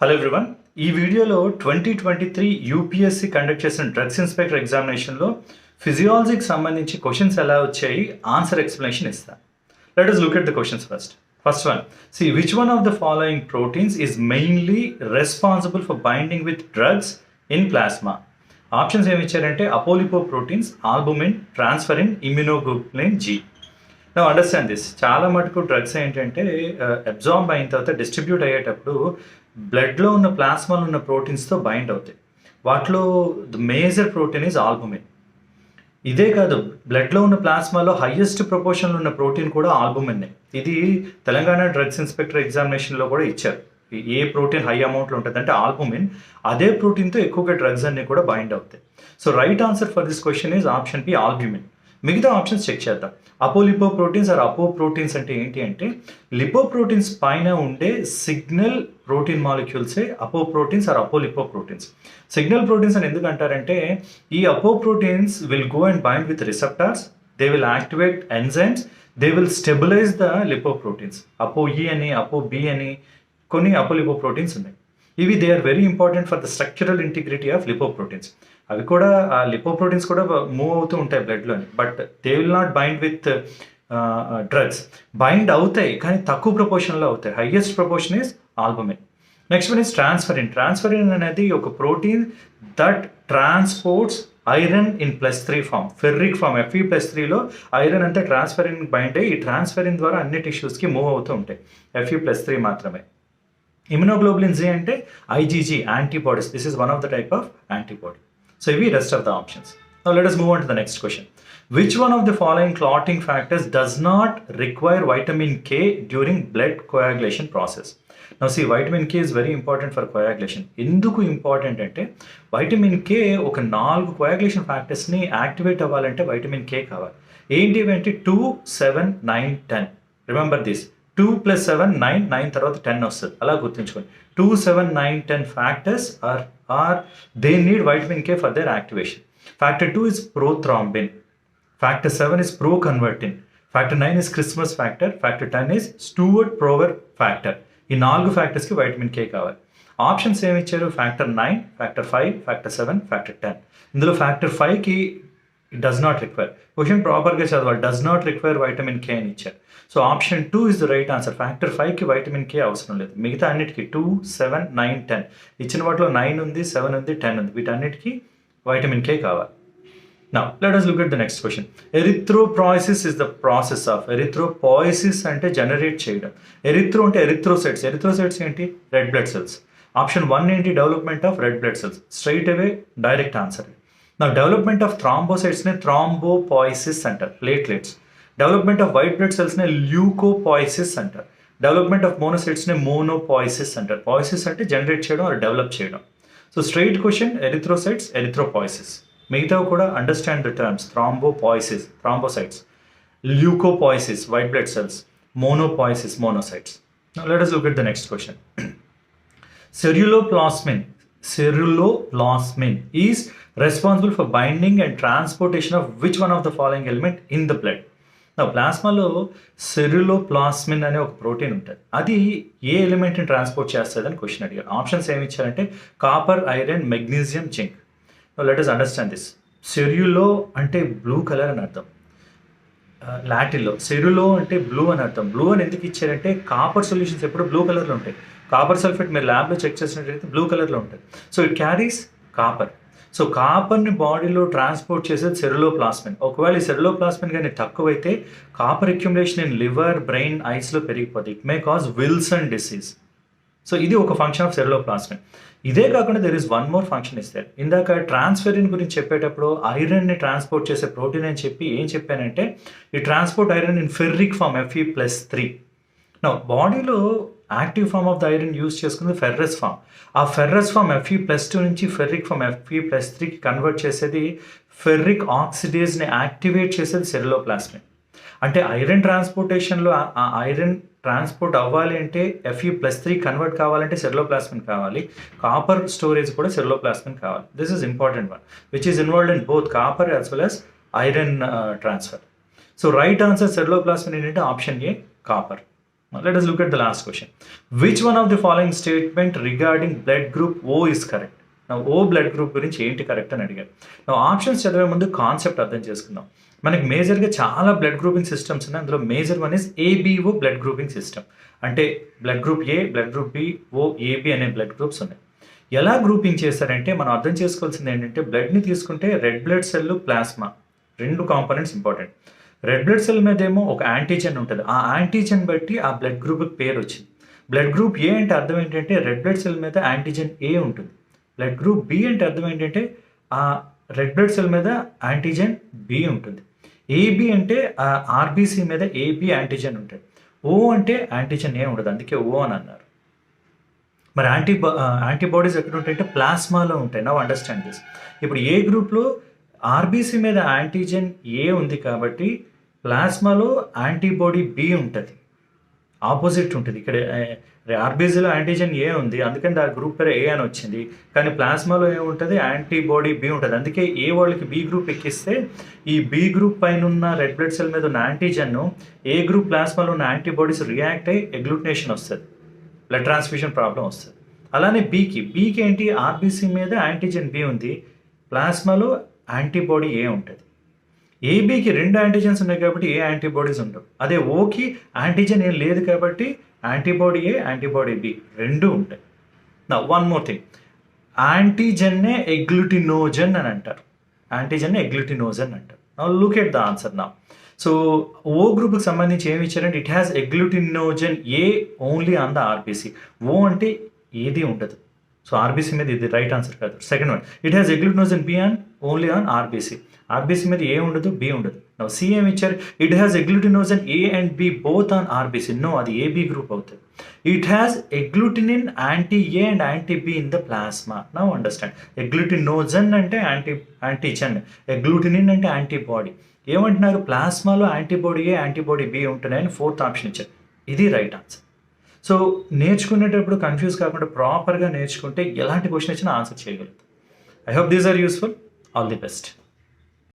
Hello everyone. ఈ వీడియోలో 2023 UPSC conduct చేసిన డ్రగ్స్ ఇన్స్పెక్టర్ ఎగ్జామినేషన్లో ఫిజియాలజీకి సంబంధించి క్వశ్చన్స్ ఎలా వచ్చాయి ఆన్సర్ ఎక్స్ప్లెనేషన్ ఇస్తా. Let us look at the questions first. First one, see which one of the following proteins is mainly responsible for binding with drugs in plasma? Options ఏమి ఇచ్చారంటే apolipoproteins, albumin, transferrin, immunoglobulin G. నా understand this. చాలా మటుకు drugs ఏంటంటే absorb అయిన తర్వాత distribute అయ్యేటప్పుడు బ్లడ్లో ఉన్న ప్లాస్మాలో ఉన్న ప్రోటీన్స్తో బైండ్ అవుతాయి. వాటిలో the major protein is albumin. ఇదే కాదు, బ్లడ్లో ఉన్న ప్లాస్మాలో హయ్యెస్ట్ ప్రపోర్షన్లో ఉన్న ప్రోటీన్ కూడా ఆల్బుమిన్నే. ఇది తెలంగాణ డ్రగ్స్ ఇన్స్పెక్టర్ ఎగ్జామినేషన్లో కూడా ఇచ్చారు. ఏ ప్రోటీన్ హై అమౌంట్లో ఉంటుంది అంటే ఆల్బుమిన్, అదే ప్రోటీన్తో ఎక్కువగా డ్రగ్స్ అన్నీ కూడా బైండ్ అవుతాయి. So right answer for this question is option B albumin. మిగతా ఆప్షన్స్ చెక్ చేద్దాం. Apolipoproteins or apoproteins అంటే ఏంటి అంటే లిపో ప్రోటీన్స్ పైన ఉండే సిగ్నల్ ప్రోటీన్ మాలిక్యూల్సే apoproteins or apolipoproteins. Signal proteins అని ఎందుకు అంటారంటే ఈ apoproteins will go and bind with receptors, they will activate enzymes, they will stabilize the lipoproteins. Apo ఈ అని, అపో బి అని కొన్ని అపోలిపో ప్రోటీన్స్ ఉన్నాయి. ఇవి they are very important for the structural integrity of lipoproteins. అవి కూడా ఆ లిపో ప్రోటీన్స్ కూడా మూవ్ అవుతూ ఉంటాయి బ్లడ్లోని, but they will not bind with drugs. Bind అవుతాయి కానీ తక్కువ ప్రపోర్షన్లో అవుతాయి. Highest proportion is albumin. Next one is transferrin. Transferrin అనేది ఒక protein that transports iron in +3 form, ferric form Fe+3లో ఐరన్ అంతా ట్రాన్స్ఫరిన్ బైండ్ అయ్యి ఈ ట్రాన్స్ఫరిన్ ద్వారా అన్ని టిష్యూస్కి మూవ్ అవుతూ ఉంటాయి. Fe+3 మాత్రమే. ఇమ్యునోగ్లోబులిన్ జీ అంటే IgG, antibodies. This is one of the type of antibody. So ఇవి rest of the options. Now let us move on to the next question. Which one of the following clotting factors does not require vitamin K during blood coagulation process? Now see, vitamin K is very important for coagulation. ఎందుకు important అంటే vitamin K ఒక 4 coagulation ఫ్యాక్టర్స్ని activate అవ్వాలంటే vitamin K కావాలి. ఏంటి అంటే 2, 7, 9, 10. Remember this. 2 + 7 9, 9 తర్వాత 10 వస్తుంది. అలా గుర్తుంచుకోండి. 2, 7, 9, 10 factors are they need vitamin K for their activation. Factor 2 is prothrombin. Factor 7 is proconvertin. Factor 9 is Christmas factor. Factor 10 is Stewart-Prower factor. ఈ 4 ఫ్యాక్టర్స్కి వైటమిన్ కే కావాలి. ఆప్షన్స్ ఏమి ఇచ్చారు? Factor 9, factor 5, factor 7, factor 10. ఇందులో factor 5కి it does not require. Question ప్రాపర్గా చదవాలి. Does not require vitamin K అని ఇచ్చారు. So option 2 is the right answer. Factor 5కి వైటమిన్ కే అవసరం లేదు. మిగతా అన్నిటికీ 2, 7, 9, 10 ఇచ్చిన వాటిలో 9 ఉంది, 7 ఉంది, 10 ఉంది. వీటన్నిటికీ వైటమిన్ కే కావాలి. Now let us look at the next question. Erythropoiesis is the process of. Erythropoiesis అంటే జనరేట్ చేయడం. ఎరిథ్రో అంటే ఎరిథ్రోసైట్స్. ఎరిథ్రోసైట్స్ ఏంటి? Red blood cells. ఆప్షన్ 1 ఏంటి? Development of red blood cells. Straight away direct answer. నా development of థ్రాంబోసైట్స్ని thrombopoiesis అంటారు, platelets. Development of white blood సెల్స్ని leucopoiesis అంటారు. డెవలప్మెంట్ ఆఫ్ మోనోసైట్స్ని మోనోపాయిసిస్ అంటారు. పాయిసిస్ అంటే జనరేట్ చేయడం ఆర్ డెవలప్ చేయడం. So straight question erythrocytes, erythropoiesis. మిగతావి కూడా understand the terms. Thrombopoiesis thrombocytes, leucopoiesis white blood cells, monopoiesis monocytes. Let us look at the next question. Ceruloplasmin is responsible for binding and transportation of which one of the following element in the blood? నా ప్లాస్మాలో సెరులోప్లాస్మిన్ అనే ఒక protein ఉంటుంది. అది ఏ ఎలిమెంట్ని transport చేస్తుంది అని question అడిగారు. Options ఏమి ఇచ్చారంటే copper, iron, magnesium, zinc. Let us understand this. Cerulo అంటే బ్లూ కలర్ అని అర్థం. లాటిన్లో సెరులో అంటే బ్లూ అని అర్థం. బ్లూ అని ఎందుకు ఇచ్చారంటే కాపర్ సొల్యూషన్స్ ఎప్పుడు బ్లూ కలర్లో ఉంటాయి. కాపర్ సల్ఫేట్ మీరు ల్యాబ్లో చెక్ చేసినట్లయితే బ్లూ కలర్లో ఉంటుంది. So it carries copper. So కాపర్ని బాడీలో ట్రాన్స్పోర్ట్ చేసేది సెరులోప్లాస్మిన్. ఒకవేళ ఈ సెరులోప్లాస్మిన్ కానీ తక్కువైతే copper accumulation in liver, brain, ఐస్లో పెరిగిపోతుంది. It may cause Wilson disease. So ఇది ఒక ఫంక్షన్ ఆఫ్ సెరులోప్లాస్మిన్. ఇదే కాకుండా there is one more function is there. ఇందాక ట్రాన్స్ఫెరిన్ గురించి చెప్పేటప్పుడు ఐరన్ని ట్రాన్స్పోర్ట్ చేసే ప్రోటీన్ అని చెప్పి ఏం చెప్పానంటే ఈ transport iron in ferric form Fe+3. నా బాడీలో active form of the iron use చేసుకుంది ఫెర్రస్ ఫామ్. ఆ ఫెర్రస్ ఫామ్ Fe+2 నుంచి ఫెర్రిక్ ఫామ్ Fe+3కి కన్వర్ట్ చేసేది ఫెర్రిక్ ఆక్సిడేజ్ని యాక్టివేట్ చేసేది సెరులోప్లాస్మిన్. అంటే ఐరన్ ట్రాన్స్పోర్టేషన్లో ఆ ఐరన్ ట్రాన్స్పోర్ట్ అవ్వాలి అంటే Fe+3 కన్వర్ట్ కావాలంటే సెరులోప్లాస్మిన్ కావాలి. కాపర్ స్టోరేజ్ కూడా సెరులోప్లాస్మిన్ కావాలి. This is important one which is involved in both copper as well as iron transfer. So right answer ceruloplasmin ఏంటంటే option A copper. Let us look at the last question. Which one of the following statement regarding blood group O is correct? Now O blood group గురించి ఏంటి correct అని అడిగారు. నా options చదివే ముందు concept అర్థం చేసుకుందాం. మనకి మేజర్గా చాలా బ్లడ్ గ్రూపింగ్ సిస్టమ్స్ ఉన్నాయి. అందులో major one is ABO blood grouping system. అంటే blood group A, blood group B, O, AB అనే బ్లడ్ గ్రూప్స్ ఉన్నాయి. ఎలా గ్రూపింగ్ చేస్తారంటే మనం అర్థం చేసుకోవాల్సింది ఏంటంటే బ్లడ్ని తీసుకుంటే రెడ్ బ్లడ్ సెల్, ప్లాస్మా రెండు components important. Red blood cell మీద ఏమో ఒక యాంటీజెన్ ఉంటుంది. ఆ యాంటీజెన్ బట్టి ఆ బ్లడ్ గ్రూప్కి పేరు వచ్చింది. బ్లడ్ గ్రూప్ ఏ అంటే అర్థం ఏంటంటే రెడ్ బ్లడ్ సెల్ మీద యాంటీజెన్ ఏ ఉంటుంది. బ్లడ్ గ్రూప్ బి అంటే అర్థం ఏంటంటే ఆ రెడ్ బ్లడ్ సెల్ మీద యాంటీజెన్ బి ఉంటుంది. ఏబి అంటే ఆ ఆర్బీసీ మీద ఏబి యాంటీజెన్ ఉంటుంది. ఓ అంటే యాంటీజెన్ ఏ ఉండదు, అందుకే ఓ అని అన్నారు. మరి యాంటీబాడీస్ ఎక్కడ ఉంటాయంటే ప్లాస్మాలో ఉంటాయి. Now understand this. ఇప్పుడు ఏ గ్రూప్లో ఆర్బీసీ మీద యాంటీజెన్ ఏ ఉంది కాబట్టి ప్లాస్మాలో యాంటీబాడీ బి ఉంటుంది, ఆపోజిట్ ఉంటుంది. ఇక్కడ ఆర్బీసీలో యాంటీజెన్ ఏ ఉంది, అందుకని ఆ గ్రూప్ పేరు ఏ అని వచ్చింది. కానీ ప్లాస్మాలో ఏముంటుంది, యాంటీబాడీ బి ఉంటుంది. అందుకే ఏ వాళ్ళకి బి గ్రూప్ ఎక్కిస్తే ఈ బి గ్రూప్ పైన ఉన్న రెడ్ బ్లడ్ సెల్ మీద ఉన్న యాంటీజెన్ను ఏ గ్రూప్ ప్లాస్మాలో ఉన్న యాంటీబాడీస్ రియాక్ట్ అయ్యి ఎగ్లూటినేషన్ వస్తుంది, బ్లడ్ ట్రాన్స్ఫ్యూషన్ ప్రాబ్లం వస్తుంది. అలానే బీకి ఏంటి, ఆర్బీసీ మీద యాంటీజెన్ బి ఉంది, ప్లాస్మాలో యాంటీబాడీ ఏ ఉంటుంది. ఏబీకి రెండు యాంటీజెన్స్ ఉన్నాయి కాబట్టి ఏ యాంటీబాడీస్ ఉండవు. అదే ఓకి యాంటీజెన్ ఏం లేదు కాబట్టి యాంటీబాడీ ఏ, యాంటీబాడీ బి రెండు ఉంటాయి. నా వన్ మోర్ థింగ్, యాంటీజెన్నే ఎగ్లూటినోజన్ అని అంటారు. యాంటీజెన్నే ఎగ్లూటినోజన్ అంటారు. Now look at the answer now. So O గ్రూప్కి సంబంధించి ఏమి ఇచ్చారంటే it has agglutinogen A only on the RBC. O అంటే ఏది ఉండదు. సో ఆర్బీసీ మీద ఇది రైట్ ఆన్సర్ కాదు. Second one, it has agglutinogen B on only on RBC. RBC మీద ఏ ఉండదు, బి ఉండదు. నో సి ఏమి ఇచ్చారు, it has agglutinogen A and B both on RBC. No, అది ఏబి గ్రూప్ అవుతుంది. It has agglutinin anti A and anti B in the plasma. Now understand. Agglutinogen అంటే antigen, agglutinin అంటే antibody. ఏమంటున్నారు, ప్లాస్మాలో antibody A, antibody B ఉంటున్నాయని fourth option ఇచ్చారు. ఇది right answer. So నేర్చుకునేటప్పుడు కన్ఫ్యూజ్ కాకుండా ప్రాపర్గా నేర్చుకుంటే ఎలాంటి క్వశ్చన్ ఇచ్చినా ఆన్సర్ చేయగలుగుతాం. I hope these are useful. All the best.